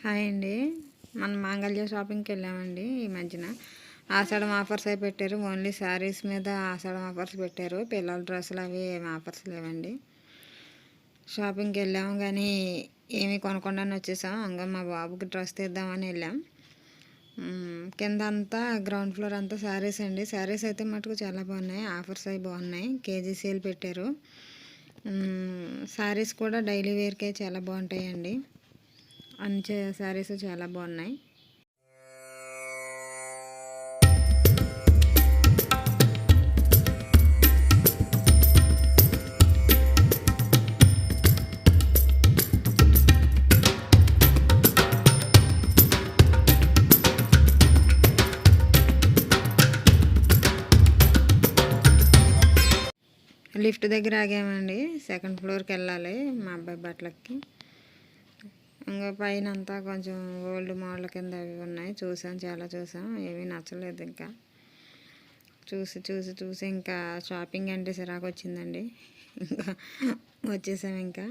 Hi అండి. మనం మాంగళ్య షాపింగ్కి వెళ్ళామండి. ఈ మధ్యన ఆషాఢం ఆఫర్స్ అవి పెట్టారు. ఓన్లీ శారీస్ మీద ఆషాఢం ఆఫర్స్ పెట్టారు. పిల్లల డ్రెస్సులు అవి ఏమి ఆఫర్స్ లేవండి. షాపింగ్కి వెళ్ళాము కానీ ఏమీ కొనకుండానే వచ్చేసాం. ఇంకా మా బాబుకి డ్రెస్ తీద్దామని వెళ్ళాం. కింద అంతా గ్రౌండ్ ఫ్లోర్ అంతా శారీస్ అండి. శారీస్ అయితే మటుకు చాలా బాగున్నాయి. ఆఫర్స్ అవి బాగున్నాయి. కేజీ సేల్ పెట్టారు. శారీస్ కూడా డైలీ వేర్కే చాలా బాగుంటాయండి. అన్ని శారీస్ చాలా బాగున్నాయి. లిఫ్ట్ దగ్గర ఆగామండి. సెకండ్ ఫ్లోర్కి వెళ్ళాలి మా అబ్బాయి బట్టలకి. ఇంకా పైన అంతా కొంచెం ఓల్డ్ మోడల్ కింద అవి ఉన్నాయి. చాలా చూసాం, ఏమీ నచ్చలేదు. ఇంకా చూసి ఇంకా షాపింగ్ అంటే చిరాకు వచ్చిందండి. ఇంకా వచ్చేసాం ఇంకా.